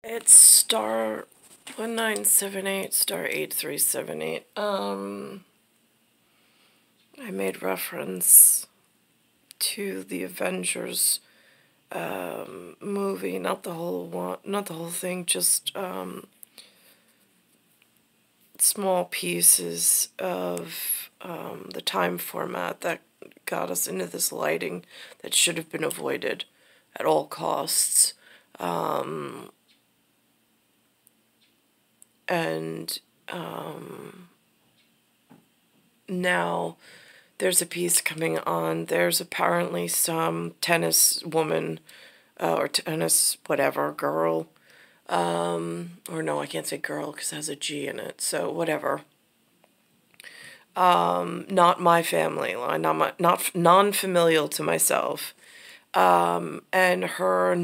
It's star 1978 star 8378. I made reference to the Avengers movie, not the whole one, not the whole thing, just small pieces of the time format that got us into this lighting that should have been avoided at all costs. And now there's a piece coming on. There's apparently some tennis woman or tennis whatever girl. Or no, I can't say girl because it has a G in it. So whatever. Not my family line, not non-familial to myself. And her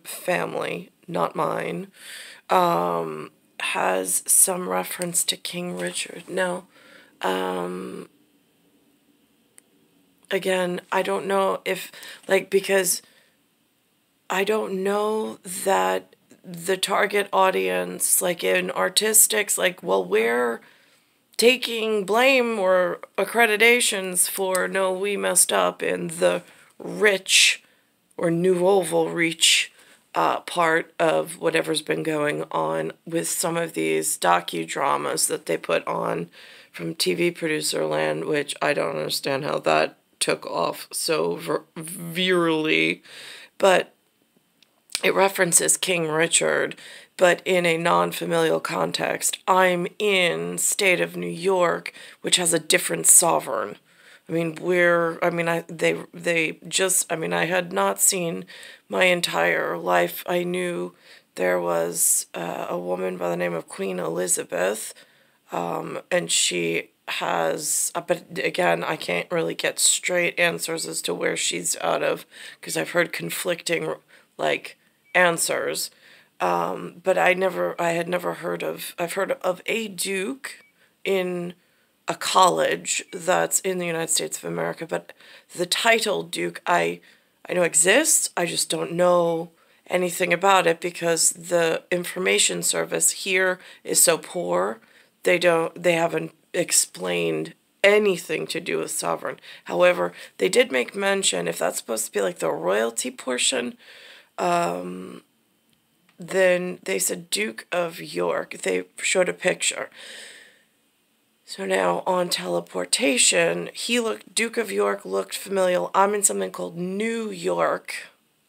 family, not mine, has some reference to King Richard. Now, again, I don't know if, because I don't know that the target audience, in artistics, we're taking blame or accreditations for, no, we messed up in the rich or nouveau riche part of whatever's been going on with some of these docudramas that they put on from TV producer land, which I don't understand how that took off so virally. But it references King Richard, but in a non-familial context. I'm in state of New York, which has a different sovereign. I had not seen my entire life. I knew there was a woman by the name of Queen Elizabeth, and she has, but again, I can't really get straight answers as to where she's out of, because I've heard conflicting, answers. But I've heard of a duke in a college that's in the United States of America, but the title Duke I know exists. I just don't know anything about it because the information service here is so poor. They haven't explained anything to do with sovereign. However, they did make mention, if that's supposed to be the royalty portion, then they said Duke of York. They showed a picture. So now on teleportation, Duke of York looked familial. I'm in something called New York.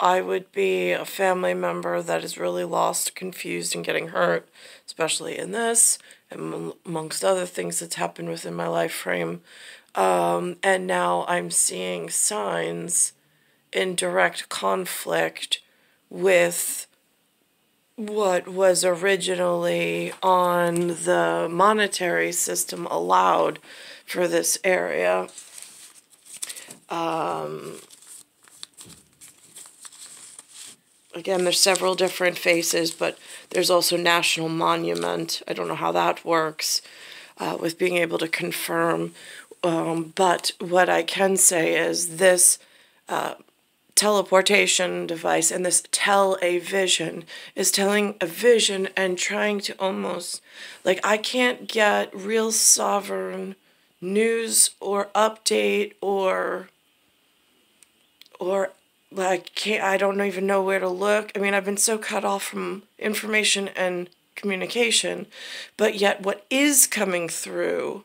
I would be a family member that is really lost, confused, and getting hurt, especially in this, and amongst other things that's happened within my life frame. And now I'm seeing signs in direct conflict with what was originally on the monetary system allowed for this area. Again, there's several different faces, but there's also National Monument. I don't know how that works with being able to confirm. But what I can say is this teleportation device and this tele-vision is telling a vision and trying to almost, I can't get real sovereign news or update or I don't even know where to look. I mean, I've been so cut off from information and communication, but yet what is coming through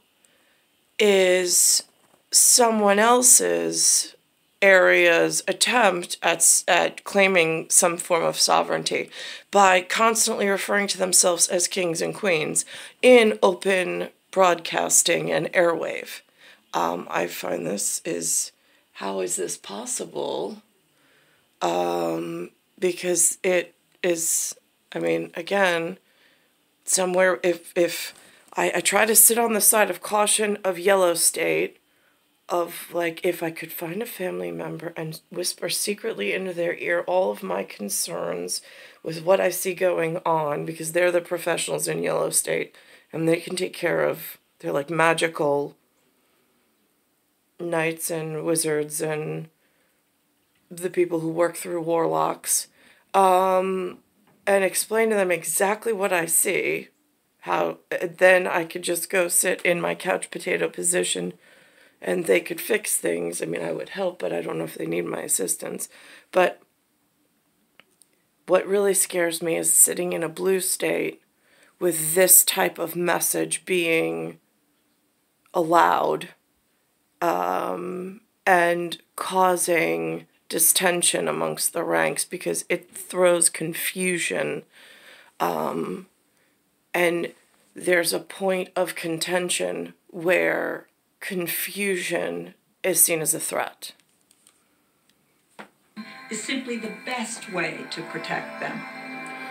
is someone else's area's attempt at claiming some form of sovereignty by constantly referring to themselves as kings and queens in open broadcasting and airwave. I find how is this possible? Because it is, again, somewhere, if I try to sit on the side of caution of yellow state, of if I could find a family member and whisper secretly into their ear all of my concerns with what I see going on, because they're the professionals in yellow state and they can take care of, they're magical knights and wizards and the people who work through warlocks. and explain to them exactly what I see, how then I could just go sit in my couch potato position and they could fix things. I mean, I would help, but I don't know if they need my assistance. But what really scares me is sitting in a blue state with this type of message being allowed, and causing distension amongst the ranks because it throws confusion, and there's a point of contention where confusion is seen as a threat. Is simply the best way to protect them.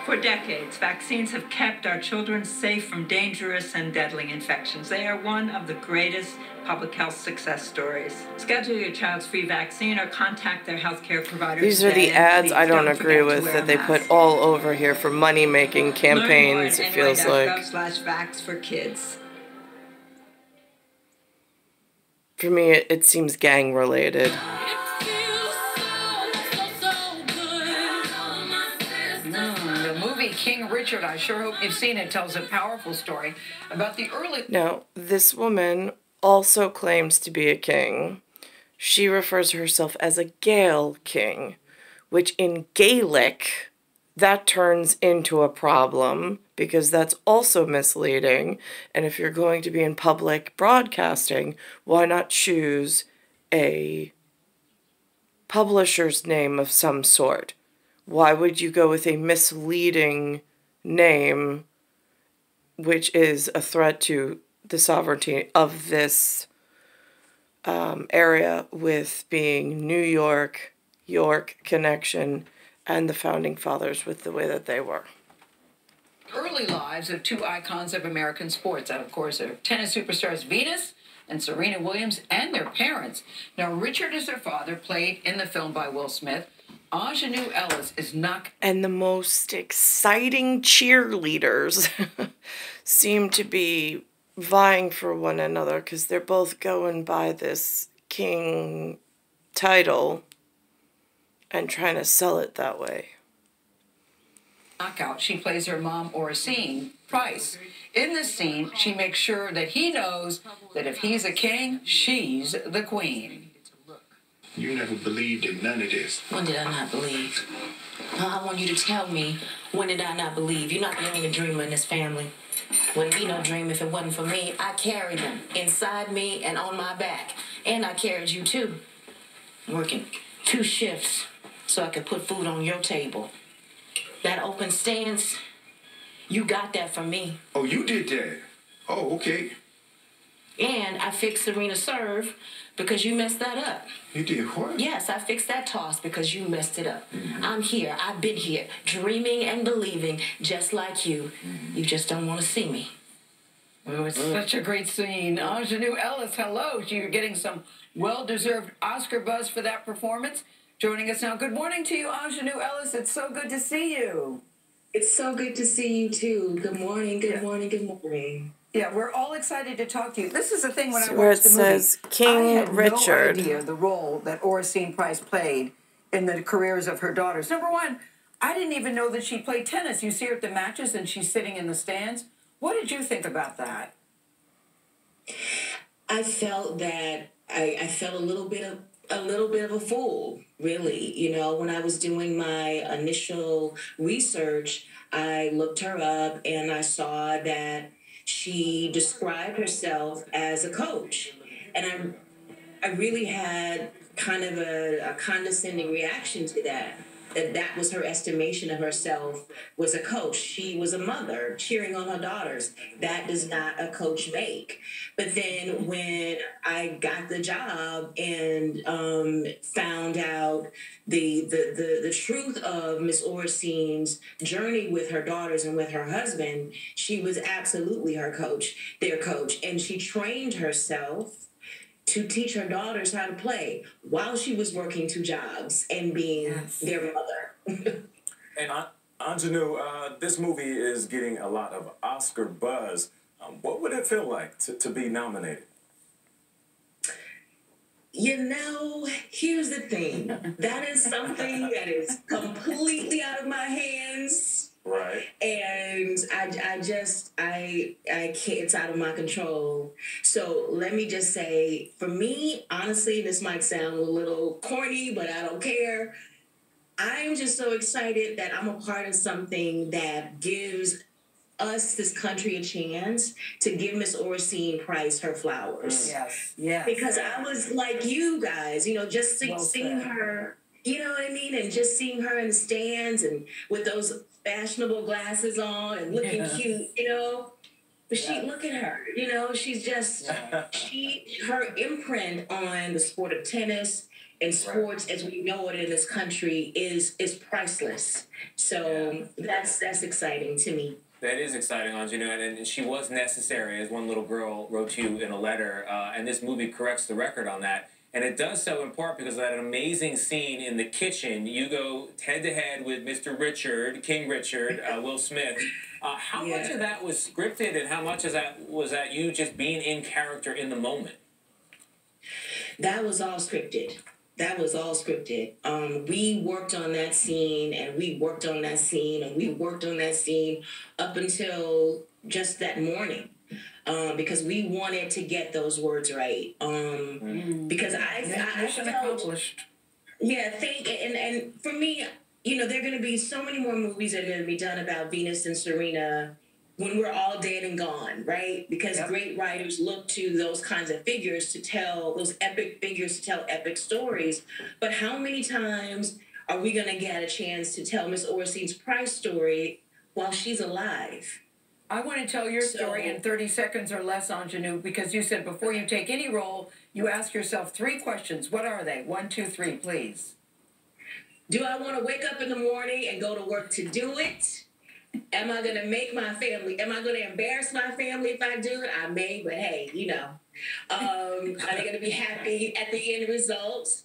For decades, vaccines have kept our children safe from dangerous and deadly infections. They are one of the greatest public health success stories. Schedule your child's free vaccine or contact their healthcare provider. These are the ads I don't agree with that they put all over here for money-making campaigns, it feels like. /vax for kids. For me, it seems gang-related. King Richard, I sure hope you've seen it, tells a powerful story about the early... Now, this woman also claims to be a king. She refers to herself as a Gael king, which in Gaelic, that turns into a problem because that's also misleading. And if you're going to be in public broadcasting, why not choose a publisher's name of some sort? Why would you go with a misleading name, which is a threat to the sovereignty of this area, with being New York, York connection, and the founding fathers with the way that they were? Early lives of two icons of American sports. That, of course, are tennis superstars Venus and Serena Williams and their parents. Now, Richard, as their father, played in the film by Will Smith. Ingenue Ellis is not... And the most exciting cheerleaders seem to be vying for one another because they're both going by this king title and trying to sell it that way. Knockout. She plays her mom, Orsine Price. In this scene, she makes sure that he knows that if he's a king, she's the queen. You never believed in none of this. When did I not believe? I want you to tell me, when did I not believe? You're not the only dreamer in this family. Wouldn't be no dream if it wasn't for me. I carried them inside me and on my back. And I carried you too. Working 2 shifts so I could put food on your table. That open stance, you got that from me. Oh, you did that? Oh, okay. And I fixed Serena's serve because you messed that up. You did what? Yes, I fixed that toss because you messed it up. Mm-hmm. I'm here. I've been here, dreaming and believing, just like you. Mm-hmm. You just don't want to see me. Oh, it's such a great scene. Ingenue Ellis, hello. You're getting some well-deserved Oscar buzz for that performance. Joining us now. Good morning to you, Ingenue Ellis. It's so good to see you. It's so good to see you, too. Good morning, good morning, good morning. Yeah, we're all excited to talk to you. This is the thing when I Where watched it the movie. says King I had Richard. no idea the role that Orsine Price played in the careers of her daughters. Number one, I didn't even know that she played tennis. You see her at the matches and she's sitting in the stands. What did you think about that? I felt that I felt a little bit of a fool, really. You know, when I was doing my initial research, I looked her up and I saw that she described herself as a coach. And I really had kind of a condescending reaction to that. That was her estimation of herself, was a coach. She was a mother cheering on her daughters. That does not a coach make. But then when I got the job and found out the truth of Miss Orsine's journey with her daughters and with her husband, she was absolutely their coach. And she trained herself to teach her daughters how to play while she was working 2 jobs and being their mother. And Ingenue, this movie is getting a lot of Oscar buzz. What would it feel like to be nominated? You know, here's the thing. That is something that is completely out of my hands. Right. And I can't, it's out of my control. So let me just say, for me, honestly, this might sound a little corny, but I don't care. I'm just so excited that I'm a part of something that gives us, this country, a chance to give Miss Orsine Price her flowers. Yes, yes. Because I was like you guys, you know, just Well seeing said. her, you know what I mean? And just seeing her in the stands and with those fashionable glasses on and looking cute, you know. But look at her, you know, she's just, her imprint on the sport of tennis and sports as we know it in this country is priceless. So that's exciting to me. That is exciting, Anjanu, and she was necessary, as one little girl wrote you in a letter, and this movie corrects the record on that. And it does so in part because of that amazing scene in the kitchen. You go head-to-head with Mr. Richard, King Richard, Will Smith. How much of that was scripted, and how much of that was that you just being in character in the moment? That was all scripted. That was all scripted. We worked on that scene, and we worked on that scene, and we worked on that scene up until just that morning, because we wanted to get those words right. Because I mission accomplished. Yeah, and for me, you know, there are going to be so many more movies that are going to be done about Venus and Serena when we're all dead and gone, right? Because great writers look to those kinds of figures to tell, those epic figures to tell epic stories. But how many times are we going to get a chance to tell Miss Orsine's Price story while she's alive? I want to tell your story in 30 seconds or less, Anjanu, because you said before you take any role, you ask yourself 3 questions. What are they? 1, 2, 3, please. Do I want to wake up in the morning and go to work to do it? Am I going to make my family? Am I going to embarrass my family if I do it? I may, but hey, you know. Are they going to be happy at the end result?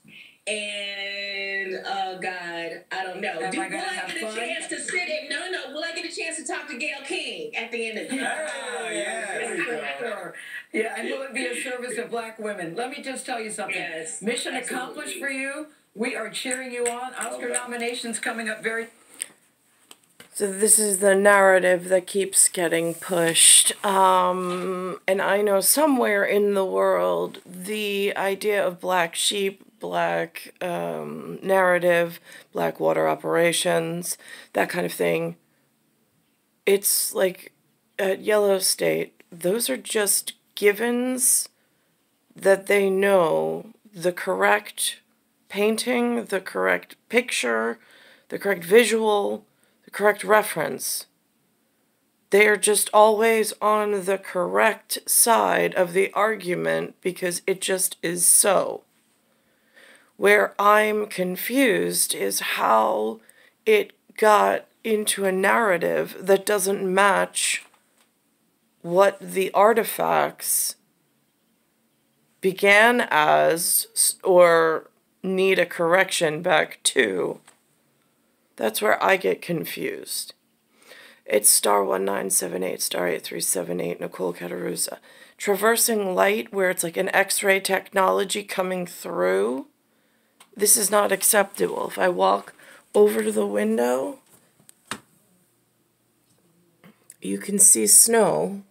And, oh, God, I don't know. Will I get a chance to sit in? No. Will I get a chance to talk to Gayle King at the end of the day? Oh, yeah. Sure. Yeah, and will it be a service of Black women? Let me just tell you something. Yes, mission accomplished for you. We are cheering you on. Oscar nominations coming up very... So this is the narrative that keeps getting pushed. And I know somewhere in the world, the idea of black sheep, black narrative, black water operations, that kind of thing, it's like at Yellow State, those are just givens that they know the correct painting, the correct picture, the correct visual, correct reference. They are just always on the correct side of the argument because it just is so. Where I'm confused is how it got into a narrative that doesn't match what the artifacts began as or need a correction back to. That's where I get confused. It's star 1978, star 8378, Nicole Cattaruzza. Traversing light where it's like an X-ray technology coming through. This is not acceptable. If I walk over to the window, you can see snow.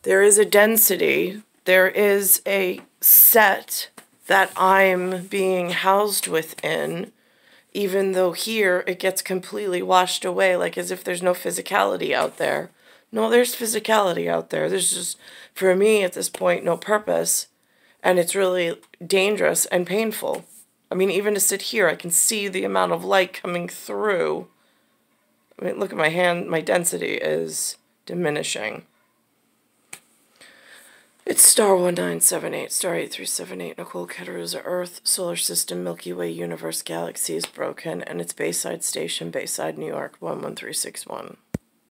There is a density. There is a set that I'm being housed within. Even though here it gets completely washed away, like as if there's no physicality out there. No, there's physicality out there. There's just, for me at this point, no purpose. And it's really dangerous and painful. I mean, even to sit here, I can see the amount of light coming through. I mean, look at my hand. My density is diminishing. It's star 1978, star 8378, Nicole Cattaruzza, Earth, Solar System, Milky Way, Universe, Galaxy is broken, and it's Bayside Station, Bayside, New York, 11361.